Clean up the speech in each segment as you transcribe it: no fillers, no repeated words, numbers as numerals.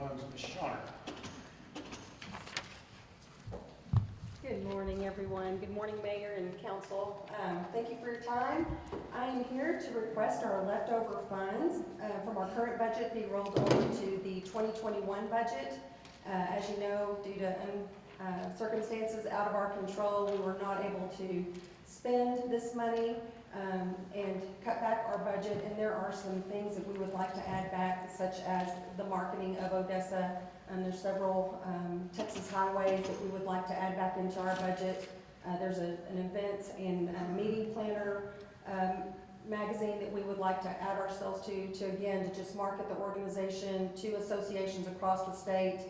Funds, Ms. Shawner. Good morning, everyone. Good morning, Mayor and Council. Thank you for your time. I am here to request our leftover funds from our current budget be rolled over to the 2021 budget. As you know, due to circumstances out of our control, we were not able to spend this money and cut back our budget. And there are some things that we would like to add back, such as the marketing of Odessa. There's several Texas highways that we would like to add back into our budget. There's an events and meeting planner magazine that we would like to add ourselves to again, to just market the organization to associations across the state.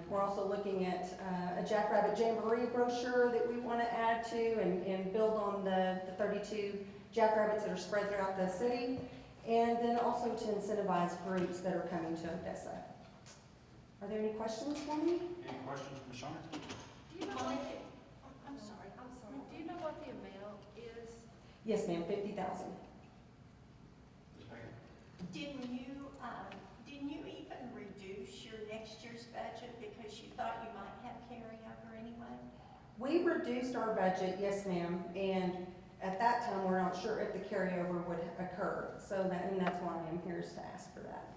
We're also looking at a Jackrabbit Jamboree brochure that we want to add to and build on the 32 jackrabbits that are spread throughout the city, and then also to incentivize groups that are coming to Odessa. Are there any questions for me? Any questions, Ms. Shawner? Do you know what I'm sorry. Do you know what the amount is? Yes, ma'am, 50,000. Ms. Baker? Didn't you even reduce your next year's budget because you thought you might have carryover anyway? We reduced our budget, yes, ma'am, and at that time, we're not sure if the carryover would occur. So that's why I'm here is to ask for that.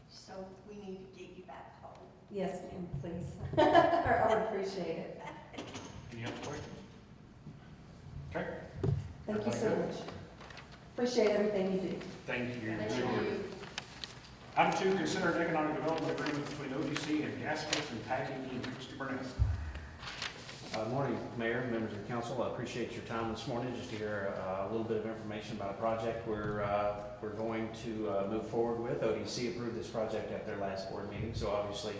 So we need to get you back home. Yes, ma'am, please. I would appreciate it. Any other questions? Okay. Thank you so much. Appreciate everything you do. Thank you. Thank you. Item 2, consider an economic development agreement between ODC and Gaskets and Packing Inc. Mr. Burnett. Morning, Mayor, members of the council. I appreciate your time this morning just to hear a little bit of information about a project we're going to move forward with. ODC approved this project at their last board meeting, so obviously,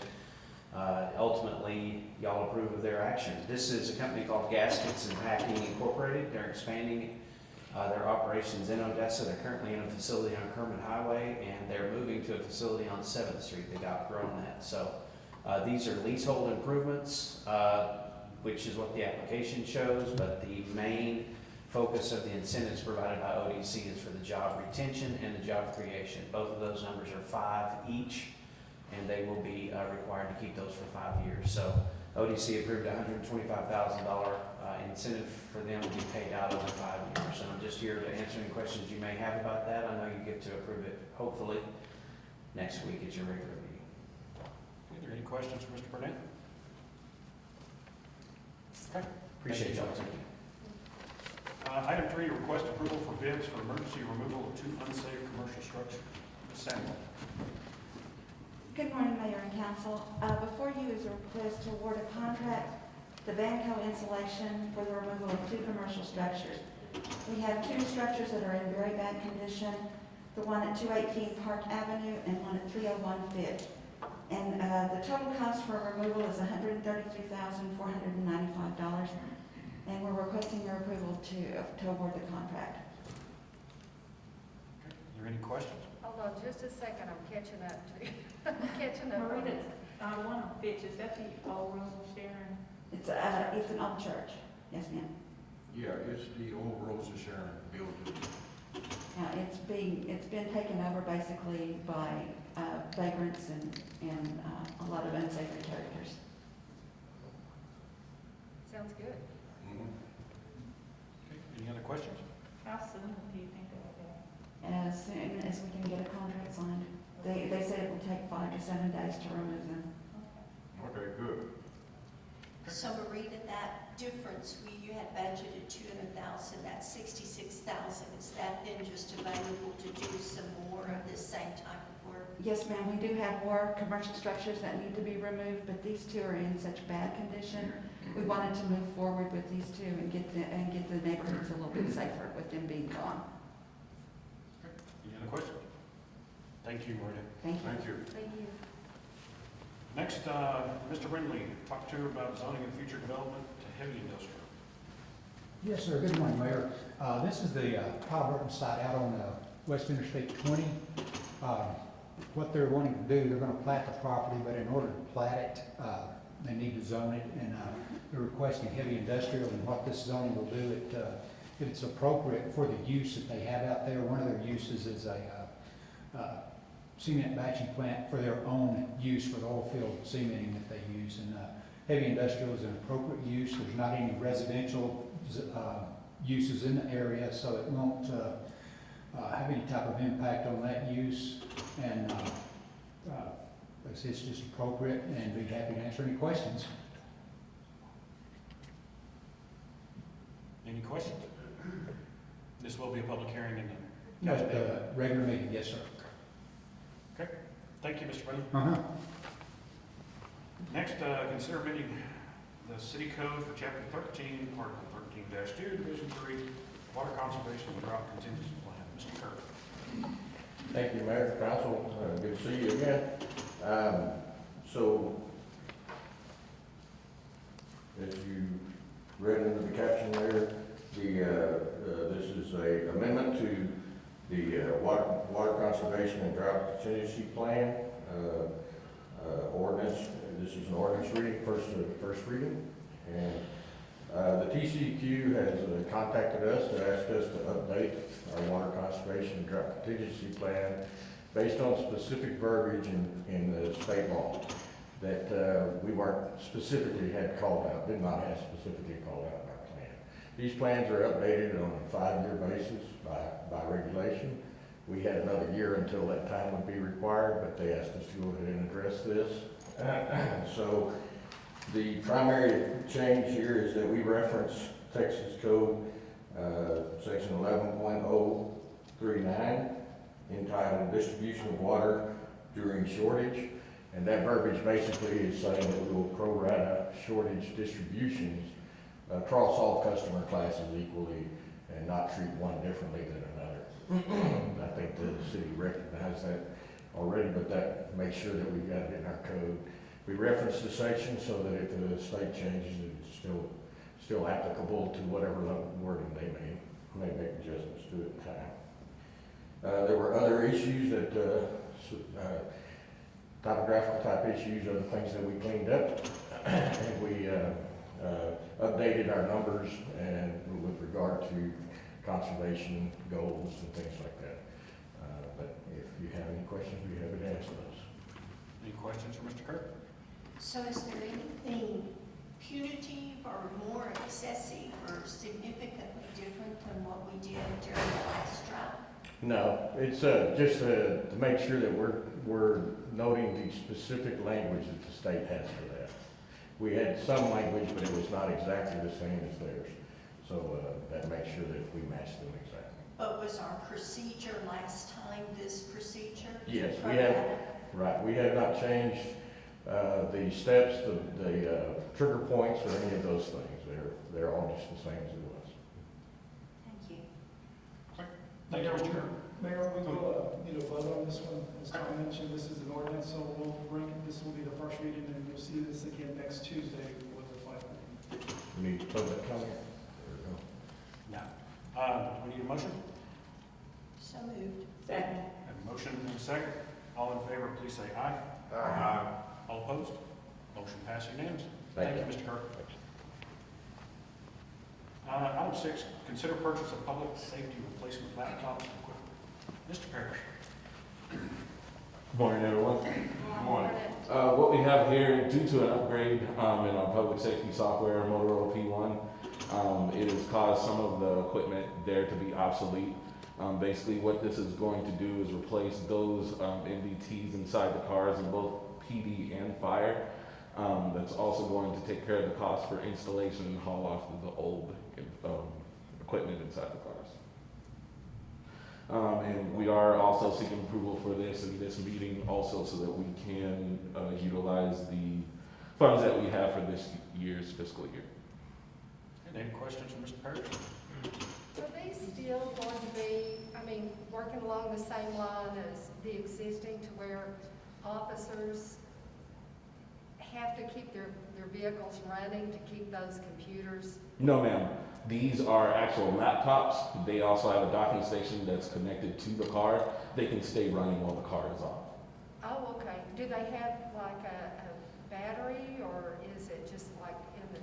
ultimately, y'all approve of their action. This is a company called Gaskets and Packing Incorporated. They're expanding their operations in Odessa. They're currently in a facility on Kermit Highway, and they're moving to a facility on 7th Street. They've outgrown that. So these are leasehold improvements, which is what the application shows, but the main focus of the incentives provided by ODC is for the job retention and the job creation. Both of those numbers are 5 each, and they will be required to keep those for 5 years. So ODC approved a $125,000 incentive for them to be paid out over 5 years. So I'm just here to answer any questions you may have about that. I know you get to approve it, hopefully, next week at your regular meeting. Are there any questions for Mr. Burnett? Okay. Appreciate y'all. Thank you. Item 3, request approval for bids for emergency removal of 2 unsafe commercial structures. Ms. Samuel. Good morning, Mayor and Council. Before you is a request to award a contract to Vanco Insulation for the removal of 2 commercial structures. We have 2 structures that are in very bad condition, the one at 218 Park Avenue and one at 301 Fifth. And the total cost for removal is $133,495, and we're requesting your approval to award the contract. Okay. Are there any questions? Hold on just a second, I'm catching up to you. I'm catching up. Marita, one of Fitch, is that the old Rose Sharon? It's an old church. Yes, ma'am. Yeah, it's the old Rose of Sharon building. It's been taken over basically by vagrants and a lot of unsavory characters. Sounds good. Okay. Any other questions? How soon do you think that will be? As soon as we can get a contract signed. They said it will take 5 to 7 days to remove them. Okay, good. So Marita, that difference, you had budgeted 200,000, that's 66,000. Is that then just available to do some more of this same type of work? Yes, ma'am, we do have more commercial structures that need to be removed, but these 2 are in such bad condition. We wanted to move forward with these 2 and get the neighborhoods a little bit safer with them being gone. Okay. Any other questions? Thank you, Marita. Thank you. Thank you. Thank you. Next, Mr. Brindley, talk to her about zoning and future development to heavy industrial. Yes, sir. Good morning, Mayor. This is the Kyle Burton site out on West Interstate 20. What they're wanting to do, they're going to plat the property, but in order to plat it, they need to zone it, and they're requesting heavy industrial. And what this zoning will do, if it's appropriate for the use that they have out there, one of their uses is a cement batching plant for their own use for the oil field cementing that they use. And heavy industrial is an appropriate use. There's not any residential uses in the area, so it won't have any type of impact on that use. And it's just appropriate, and be happy to answer any questions. Any questions? This will be a public hearing in the No, at the regular meeting, yes, sir. Okay, thank you, Mr. Miller. Uh-huh. Next, consider amending the city code for chapter 13, article 13-2, division 3, water conservation and drought contingency plan. Mr. Kirk. Thank you, Mayor, Council, good to see you again. So, as you read into the caption there, this is a amendment to the water conservation and drought contingency plan ordinance. This is an ordinance reading, first reading, and the TCEQ has contacted us to ask us to update our water conservation and drought contingency plan based on specific verbiage in the state law that we weren't specifically had called out, did not have specifically called out in our plan. These plans are updated on a 5-year basis by regulation. We had another year until that time would be required, but they asked us to go ahead and address this. So the primary change here is that we reference Texas Code section 11.039 entitled distribution of water during shortage. And that verbiage basically is saying that we will pro rata shortage distributions across all customer classes equally and not treat one differently than another. I think the city recognized that already, but that makes sure that we've got it in our code. We reference the section so that if the state changes, it's still applicable to whatever wording they may make adjustments to at the time. There were other issues that topographical type issues, other things that we cleaned up, and we updated our numbers and with regard to conservation goals and things like that. But if you have any questions, we'd be happy to answer those. Any questions for Mr. Kirk? So is there anything punitive or more excessive or significantly different than what we did during the last drought? No, it's just to make sure that we're noting the specific language that the state has for that. We had some language, but it was not exactly the same as theirs. So that makes sure that we match them exactly. But was our procedure last time this procedure? Yes, we have. Right, we have not changed the steps, the trigger points, or any of those things. They're all just the same as it was. Thank you. Thank you, Mr. Kirk. Mayor, we will need a vote on this one. As Tom mentioned, this is an ordinance, so this will be the first reading, and you'll see this again next Tuesday with the final reading. We need public comment? There we go. No. We need a motion? So moved. Second. Have a motion and a second. All in favor, please say aye. Aye. All opposed? Motion passed unanimously. Thank Thank you, Mr. Kirk. Item 6, consider purchase of public safety replacement laptops and equipment. Mr. Parrish. Good morning, everyone. Good morning. What we have here, due to an upgrade in our public safety software, Motorola P1, it has caused some of the equipment there to be obsolete. Basically, what this is going to do is replace those MDTs inside the cars in both PD and fire. That's also going to take care of the cost for installation and haul off of the old equipment inside the cars. And we are also seeking approval for this in this meeting also so that we can utilize the funds that we have for this year's fiscal year. Any questions from Mr. Parrish? Are they still going to be, working along the same line as the existing to where officers have to keep their vehicles running to keep those computers? No, ma'am. These are actual laptops. They also have a docking station that's connected to the car. They can stay running while the car is on. Oh, okay. Do they have like a battery, or is it just like in the?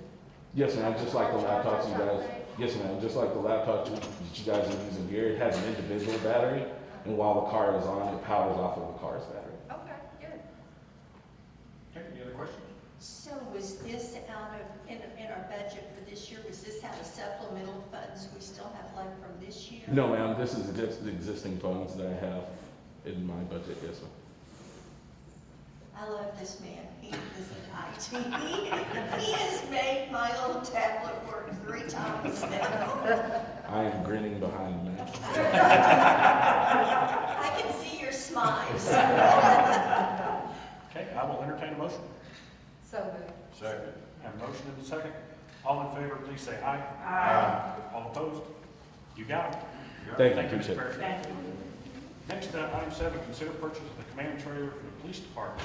Yes, ma'am. Just like the laptops you Charger guys. type thing? Yes, ma'am. Just like the laptops that you guys are using here. It has an individual battery, and while the car is on, it powers off of the car's battery. Okay, good. Okay, any other questions? So was this out of, in our budget for this year, was this out of supplemental funds we still have left from this year? No, ma'am, this is just the existing funds that I have in my budget, yes, ma'am. I love this man. He is an IT. He has made my little tablet work 3 times now. I am grinning behind me. I can see your smiles. Okay, I will entertain a motion. So moved. Second. Have a motion and a second. All in favor, please say aye. All opposed? You got it. Thank you, Mr. appreciate it. Perry. Thank you. Next, item 7, consider purchase of the command trailer for the police department.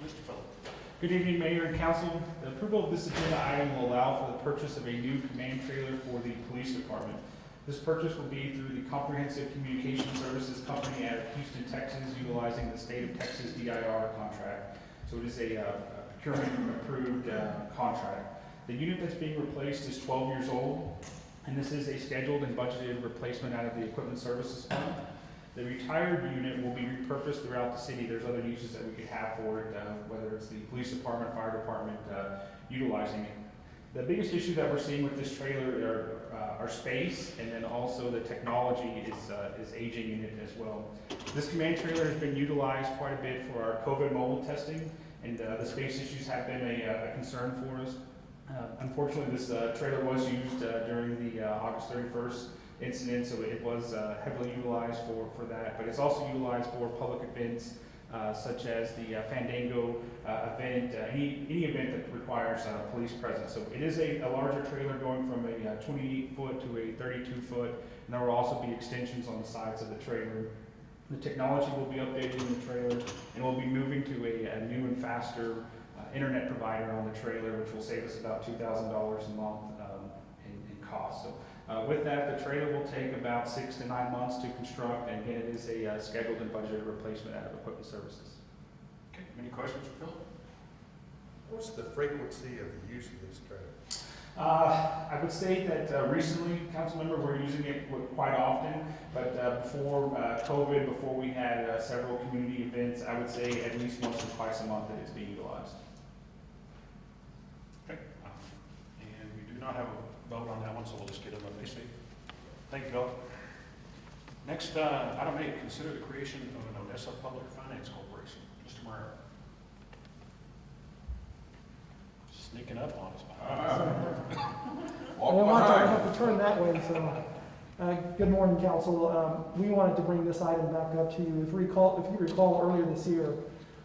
Mr. Phillip. Good evening, Mayor and Council. The approval of this agenda item will allow for the purchase of a new command trailer for the police department. This purchase will be through the Comprehensive Communication Services Company out of Houston, Texas, utilizing the State of Texas DIR contract. So it is a procurement-approved contract. The unit that's being replaced is 12 years old, and this is a scheduled and budgeted replacement out of the Equipment Services Fund. The retired unit will be repurposed throughout the city. There's other uses that we could have for it, whether it's the police department, fire department, utilizing it. The biggest issue that we're seeing with this trailer are space, and then also the technology is aging in it as well. This command trailer has been utilized quite a bit for our COVID mobile testing, and the space issues have been a concern for us. Unfortunately, this trailer was used during the August 31st incident, so it was heavily utilized for that, but it's also utilized for public events such as the Fandango event, any event that requires police presence. So it is a larger trailer going from a 28-foot to a 32-foot, and there will also be extensions on the sides of the trailer. The technology will be updated in the trailer, and we'll be moving to a new and faster internet provider on the trailer, which will save us about $2,000 a month in cost. So with that, the trailer will take about 6 to 9 months to construct, and again, it is a scheduled and budgeted replacement out of Equipment Services. Okay, any questions for Phillip? What's the frequency of the use of this trailer? I would say that recently, Councilmember, we're using it quite often, but before COVID, before we had several community events, I would say at least once or twice a month that it's being utilized. Okay, and we do not have a vote on that one, so we'll just get it on this. Thank you, Phil. Next, item 8, consider the creation of an Odessa Public Finance Corporation. Mr. Morero. Sneaking up on us. I have to turn that way, so, good morning, council. We wanted to bring this item back up to you. If you recall earlier this year,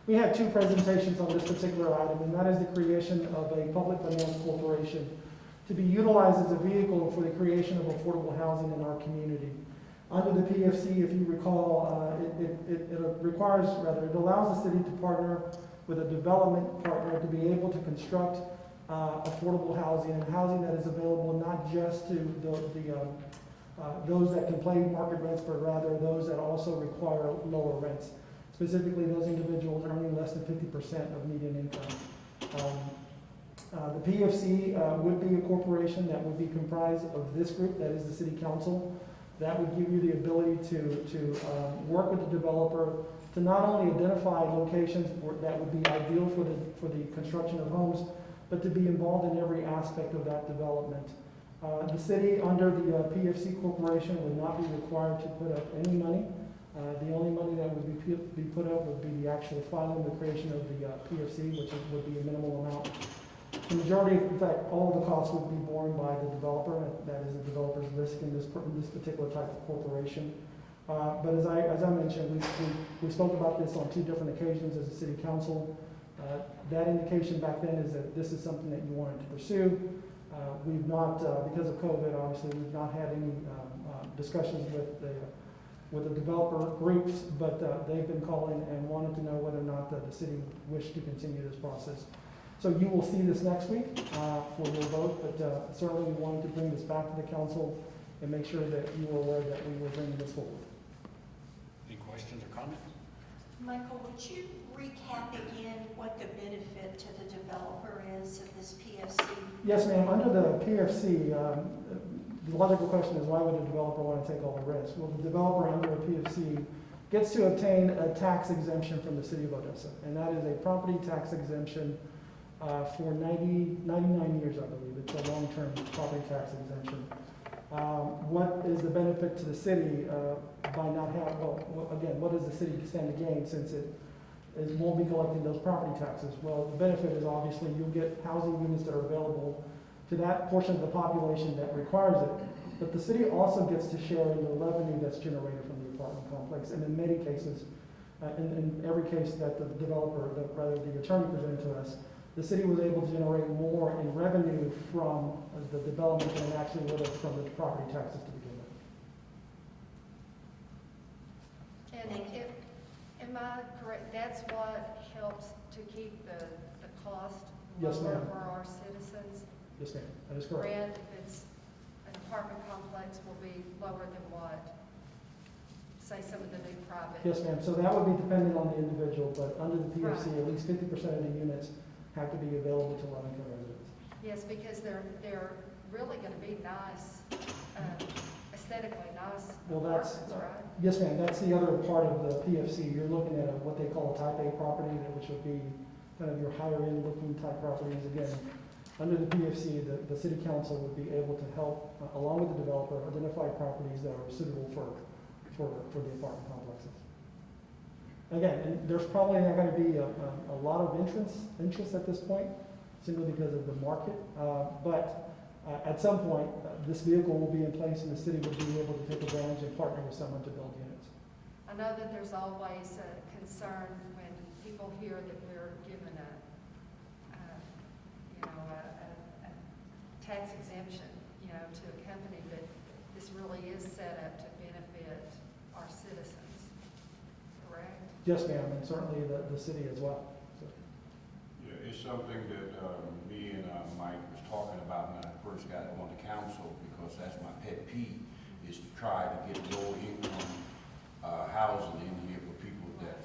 we had 2 presentations on this particular item, and that is the creation of a public finance corporation to be utilized as a vehicle for the creation of affordable housing in our community. Under the PFC, if you recall, it allows the city to partner with a development partner to be able to construct affordable housing, and housing that is available not just to those that can pay market rents, but rather those that also require lower rents, specifically those individuals earning less than 50% of median income. The PFC would be a corporation that would be comprised of this group, that is the city council. That would give you the ability to work with the developer to not only identify locations that would be ideal for the construction of homes, but to be involved in every aspect of that development. The city, under the PFC corporation, would not be required to put up any money. The only money that would be put up would be the actual filing, the creation of the PFC, which would be a minimal amount. The majority, in fact, all of the costs would be borne by the developer. That is the developer's risk in this particular type of corporation. But as I mentioned, we spoke about this on 2 different occasions as a city council. That indication back then is that this is something that you wanted to pursue. We've not, because of COVID, obviously, we've not had any discussions with the developer groups, but they've been calling and wanted to know whether or not the city wished to continue this process. So you will see this next week for your vote, but certainly we wanted to bring this back to the council and make sure that you were aware that we were bringing this forward. Any questions or comments? Michael, would you recap again what the benefit to the developer is of this PFC? Yes, ma'am. Under the PFC, the logical question is, why would a developer want to take all the risk? Well, the developer under a PFC gets to obtain a tax exemption from the city of Odessa. And that is a property tax exemption for 99 years, I believe. It's a long-term property tax exemption. What is the benefit to the city by not having, again, what does the city stand to gain since won't be collecting those property taxes? Well, the benefit is obviously you'll get housing units that are available to that portion of the population that requires it. But the city also gets to share in the revenue that's generated from the apartment complex. And in many cases, in every case that the developer, rather the attorney presented to us, the city was able to generate more in revenue from the development than it actually would have from the property taxes to begin with. And am I correct, that's what helps to keep the cost Yes, lower ma'am. for our citizens? Yes, ma'am, that is correct. Rent, if it's an apartment complex, will be lower than what, say, some of the new private? Yes, ma'am, so that would be dependent on the individual, but under the PFC, Right. at least 50% of the units have to be available to low-income residents. Yes, because they're really gonna be nice, aesthetically nice Well, that's, apartments, right? yes, ma'am, that's the other part of the PFC. You're looking at what they call a type A property, which would be kind of your higher-end looking type properties. Again, under the PFC, the city council would be able to help, along with the developer, identify properties that are suitable for the apartment complexes. Again, and there's probably not gonna be a lot of interest at this point, simply because of the market. But at some point, this vehicle will be in place and the city will be able to take advantage and partner with someone to build units. I know that there's always a concern when people hear that we're given a tax exemption, to a company, but this really is set up to benefit our citizens, correct? Yes, ma'am, and certainly the city as well. So, Yeah, it's something that me and Mike was talking about when I first got on the council, because that's my pet peeve, is to try to get low income housing in here for people that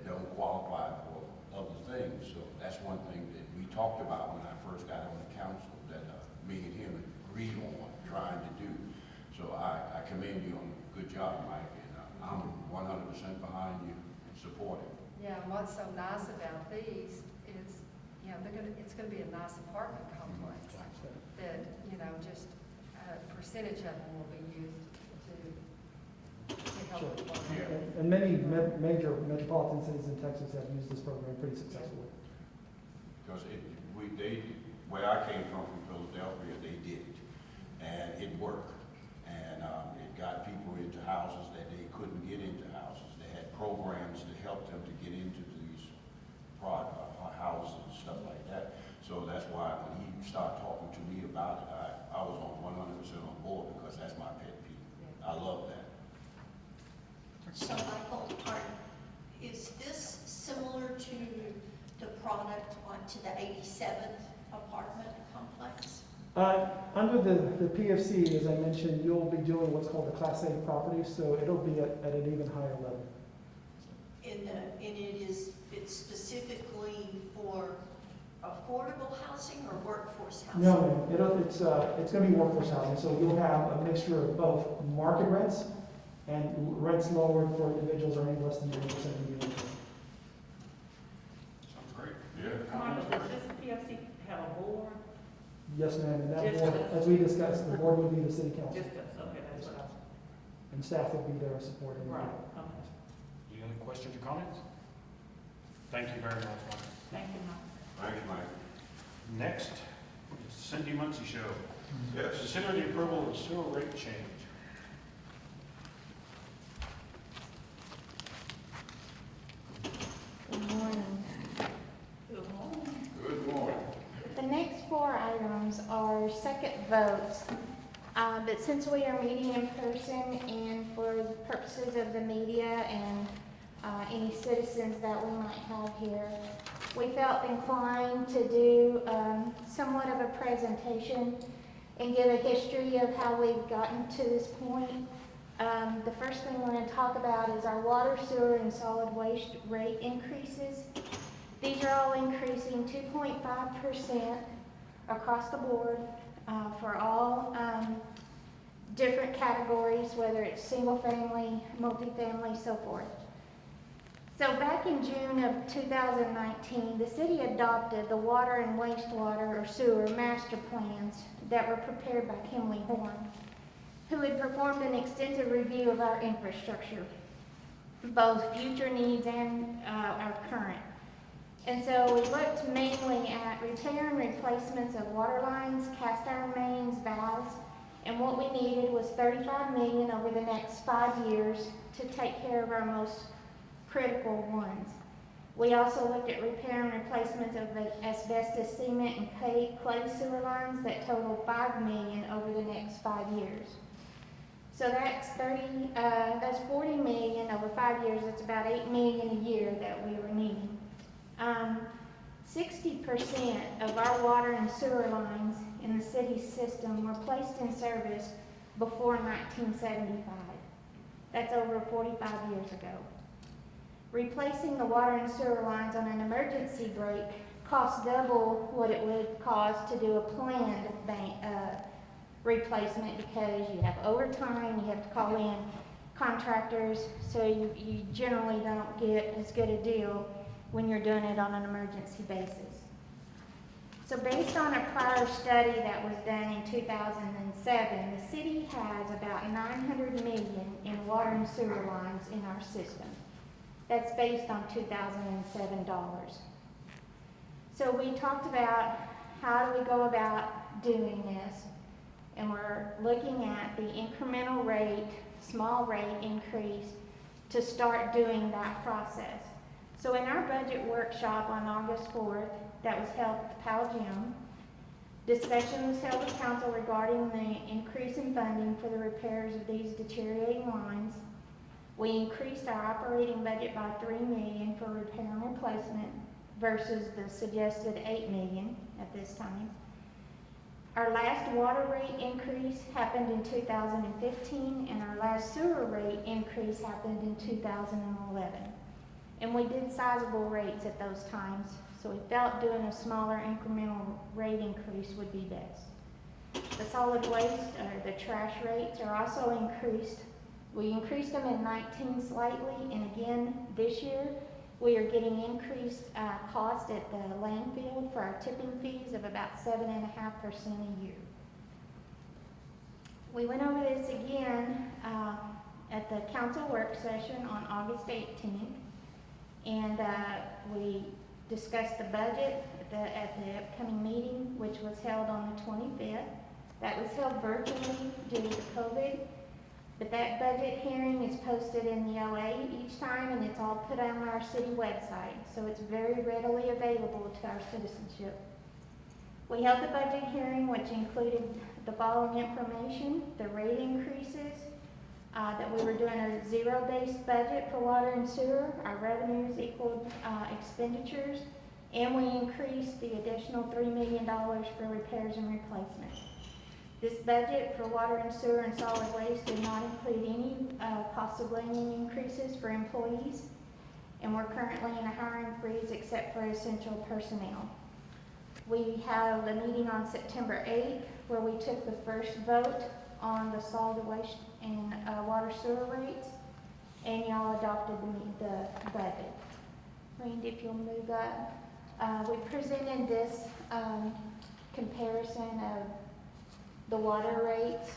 don't qualify for other things. So that's one thing that we talked about when I first got on the council, that me and him agreed on trying to do. So I commend you on a good job, Mike, and I'm 100% behind you and supporting. Yeah, and what's so nice about these is, it's gonna be a nice apartment complex that, just a percentage of them will be used to help Sure. the local. Yeah. And many major metropolitan cities in Texas have used this program pretty successfully. Because where I came from Philadelphia, they did it, and it worked. And it got people into houses that they couldn't get into houses. They had programs to help them to get into these houses and stuff like that. So that's why when he started talking to me about it, I was on 100% on board, because that's my pet peeve. I love that. So Michael, is this similar to the product to the 87th apartment complex? Under the PFC, as I mentioned, you'll be doing what's called the Class A property, so it'll be at an even higher level. It's specifically for affordable housing or workforce housing? No, it's going to be workforce housing, so you'll have a mixture of both market rents and rents lowered for individuals earning less than 80% of the income. Sounds great. Yeah. Martha, does this PFC have a board? Yes, ma'am, and that Just board, us. as we discussed, the board would be the city council, Just us, okay, that's what I was. and staff would be there supporting. Right, okay. Any other questions or comments? Thank you very much, Mike. Thank you, Mike. Thanks, Mike. Next, Cindy Muncy Show. Yes. Consider the approval of sewer rate change. Good morning. Good morning. Good morning. The next four items are second votes, but since we are meeting in person and for the purposes of the media and any citizens that we might have here, we felt inclined to do somewhat of a presentation and give a history of how we've gotten to this point. The first thing we're going to talk about is our water, sewer, and solid waste rate increases. These are all increasing 2.5% across the board for all different categories, whether it's single family, multifamily, so forth. So back in June of 2019, the city adopted the water and wastewater or sewer master plans that were prepared by Kimley Horn, who had performed an extensive review of our infrastructure, both future needs and our current. And so we looked mainly at repair and replacements of water lines, cast iron mains, valves, and what we needed was $35 million over the next 5 years to take care of our most critical ones. We also looked at repair and replacements of the asbestos, cement, and clay sewer lines that totaled $5 million over the next 5 years. So that's $40 million over 5 years. That's about $8 million a year that we were needing. 60% of our water and sewer lines in the city system were placed in service before 1975. That's over 45 years ago. Replacing the water and sewer lines on an emergency break costs double what it would cost to do a planned replacement, because you have overtime, you have to call in contractors, so you generally don't get as good a deal when you're doing it on an emergency basis. So based on a prior study that was done in 2007, the city has about $900 million in water and sewer lines in our system. That's based on 2007 dollars. So we talked about how do we go about doing this, and we're looking at the incremental rate, small rate increase to start doing that process. So in our budget workshop on August 4th, that was held at the Powell Gym, discussion was held with council regarding the increase in funding for the repairs of these deteriorating lines. We increased our operating budget by $3 million for repair and replacement versus the suggested $8 million at this time. Our last water rate increase happened in 2015, and our last sewer rate increase happened in 2011. And we did sizable rates at those times, so we felt doing a smaller incremental rate increase would be best. The solid waste, or the trash rates, are also increased. We increased them in 19 slightly, and again this year we are getting increased cost at the landfill for our tipping fees of about 7.5% a year. We went over this again at the council work session on August 18th, and we discussed the budget at the upcoming meeting, which was held on the 25th. That was held virtually due to COVID. But that budget hearing is posted in the OA each time, and it's all put on our city website, so it's very readily available to our citizenship. We held the budget hearing, which included the following information: the rate increases, that we were doing a zero-based budget for water and sewer, our revenues equaled expenditures, and we increased the additional $3 million for repairs and replacements. This budget for water and sewer and solid waste did not include any cost of living increases for employees, and we're currently in a hiring freeze except for essential personnel. We have a meeting on September 8th where we took the first vote on the solid waste and water sewer rates, and y'all adopted the budget. Randy, if you'll move up. We presented this comparison of the water rates.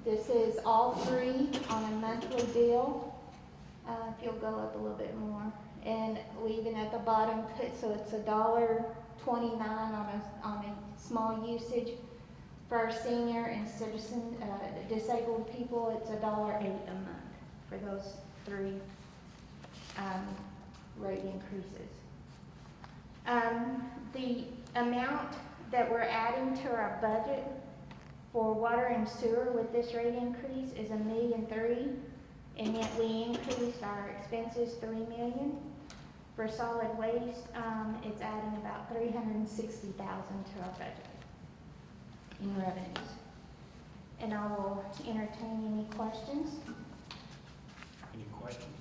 This is all three on a monthly bill. If you'll go up a little bit more. And we even at the bottom put, so it's $1.29 on a small usage. For our senior and citizen, disabled people, it's $1.08 a month for those three rate increases. The amount that we're adding to our budget for water and sewer with this rate increase is $1.3 million, and yet we increased our expenses $3 million. For solid waste, it's adding about $360,000 to our budget in revenues. And I will entertain any questions. Any questions?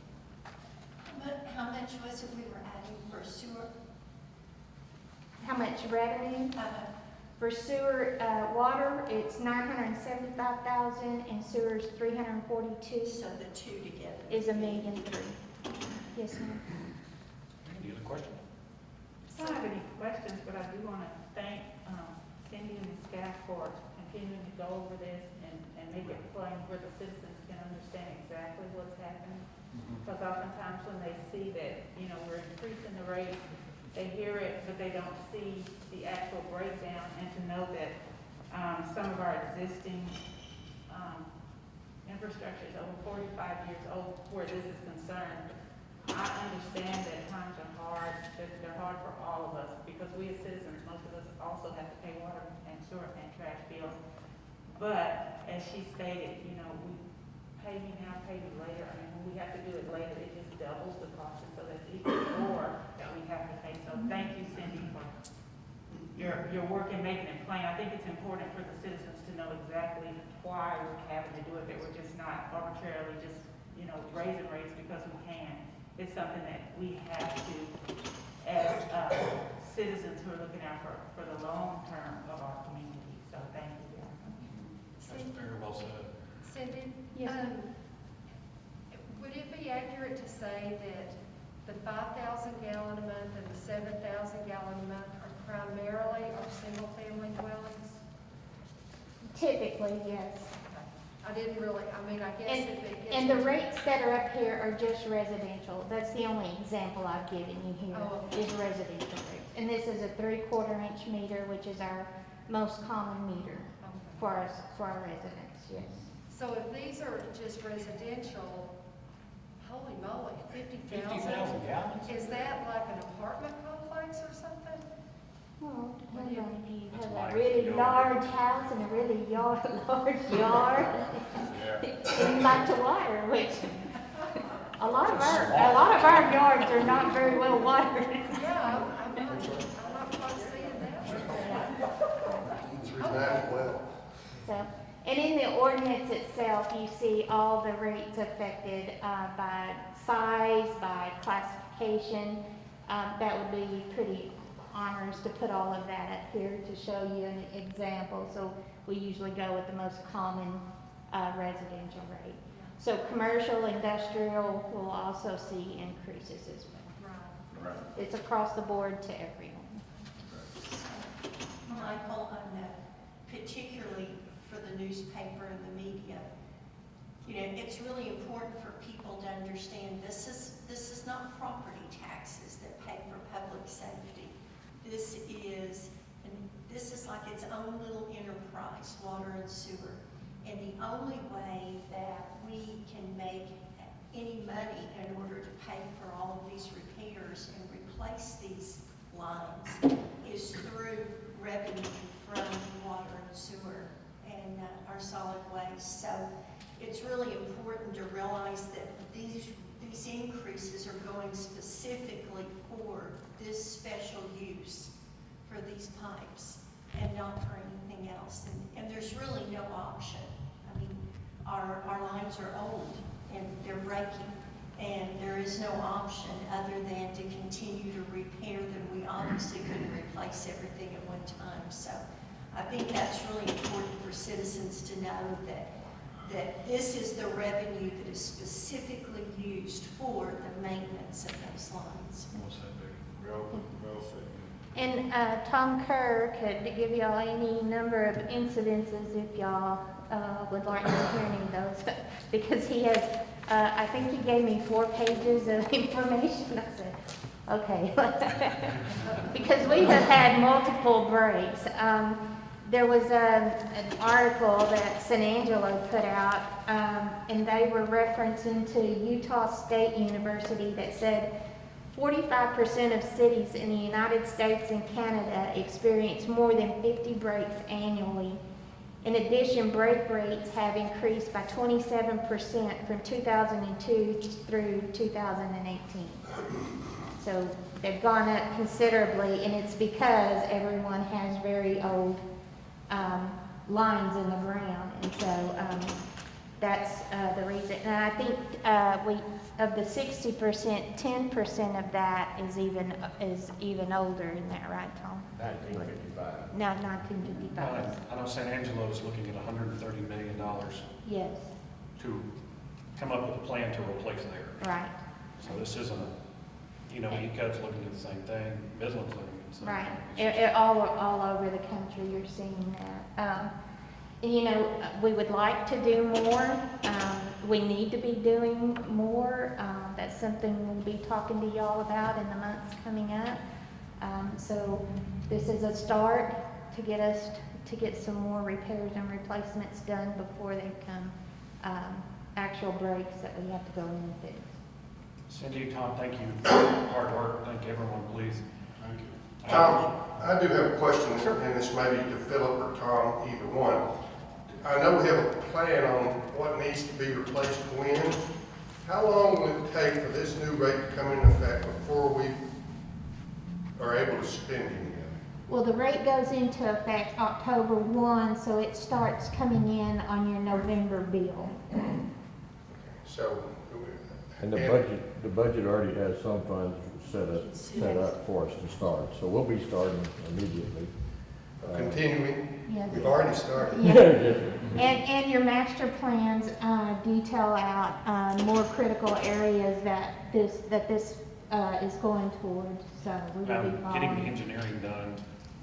How much was it we were adding for sewer? How much revenue? For sewer, water, it's $975,000, and sewer's $342, So the two together. is $1.3 million. Yes, ma'am. Any other questions? I don't have any questions, but I do want to thank Cindy and the staff for continuing to go over this and make it plain where the citizens can understand exactly what's happening. Because oftentimes when they see that, you know, we're increasing the rate, they hear it, but they don't see the actual breakdown, and to know that some of our existing infrastructure is over 45 years old where this is concerned. I understand that times are hard, that they're hard for all of us, because we as citizens, most of us also have to pay water and sewer and trash bills. But as she stated, you know, we pay me now, pay me later. I mean, when we have to do it later, it just doubles the cost, and so that's even more that we have to pay. So thank you, Cindy, for your work in making it plain. I think it's important for the citizens to know exactly why we're having to do it, that we're just not arbitrarily just, you know, raising rates because we can. It's something that we have to, as citizens who are looking out for the long term of our community. So thank you. That's very well said. Cindy? Yes, ma'am. Would it be accurate to say that the 5,000 gallon a month and the 7,000 gallon a month are primarily our single-family dwellings? Typically, yes. I didn't really, I mean, I guess if it gets... And the rates that are up here are just residential. That's the only example I've given you here, Oh, okay. is residential rates. And this is a 3/4 inch meter, which is our most common meter for our residents, yes. So if these are just residential, holy moly, 50,000? 50,000 gallons? Is that like an apartment complex or something? Well, depends on if you That's have like a really your- large house and a really large yard. And you like to water, which a lot of our yards are not very well watered. Yeah, I'm not quite seeing that. Well. So, and in the ordinance itself, you see all the rates affected by size, by classification. That would be pretty honors to put all of that up here to show you an example. So we usually go with the most common residential rate. So commercial, industrial will also see increases as well. Right. It's across the board to everyone. Michael, particularly for the newspaper and the media, you know, it's really important for people to understand this is not property taxes that pay for public safety. This is like its own little enterprise, water and sewer. And the only way that we can make any money in order to pay for all of these repairs and replace these lines is through revenue from water and sewer and our solid waste. So it's really important to realize that these increases are going specifically for this special use for these pipes and not for anything else. And there's really no option. I mean, our lines are old and they're breaking, and there is no option other than to continue to repair them. We obviously couldn't replace everything at one time. So I think that's really important for citizens to know that this is the revenue that is specifically used for the maintenance of those lines. Well said. And Tom Kerr could give y'all any number of incidences if y'all would like to hear any of those, because he has, I think he gave me 4 pages of information. I said, okay. Because we have had multiple breaks. There was an article that San Angelo put out, and they were referencing to Utah State University that said 45% of cities in the United States and Canada experience more than 50 breaks annually. In addition, break rates have increased by 27% from 2002 through 2018. So they've gone up considerably, and it's because everyone has very old lines in the ground. And so that's the reason. And I think of the 60%, 10% of that is even older. Isn't that right, Tom? 1955. No, 1955. I know San Angelo is looking at $130 million Yes, to come up with a plan to replace theirs. right, So this isn't ECUD's looking at the same thing, Midland's looking at the same right. thing. All over the country, you're seeing that. We would like to do more. We need to be doing more. That's something we'll be talking to y'all about in the months coming up. So this is a start to get some more repairs and replacements done before they come actual breaks that we have to go in and fix. Cindy, Tom, thank you for your hard work. Thank everyone, please. Thank you. Tom, I do have a question, and this may be to Philip or Tom, either one. I know we have a plan on what needs to be replaced when. How long will it take for this new rate to come into effect before we are able to spend any of it? Well, the rate goes into effect October 1, so it starts coming in on your November bill. So, And the budget already has some funds set up for us to start, so we'll be starting immediately. continuing, Yes. we've already started. Yeah. And your master plans detail out more critical areas that this is going towards, so we will be Getting the following. engineering done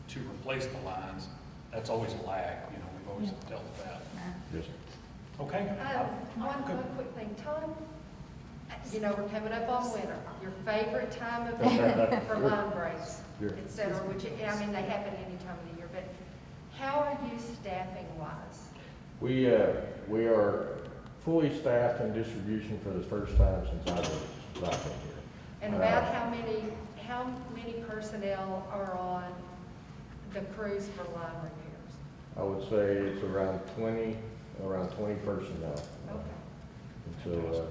to replace the lines, that's always a lag, we've always dealt with that. Yes, sir. Okay? One Good. quick thing, Tom, we're coming up on winter, your favorite time of year for line breaks, Sure. et cetera, which, they happen any time of the year, but how are you staffing wise? We are fully staffed in distribution for the first time since I've been here. And about how many personnel are on the crews for line repairs? I would say it's around 20 personnel. Okay. And so,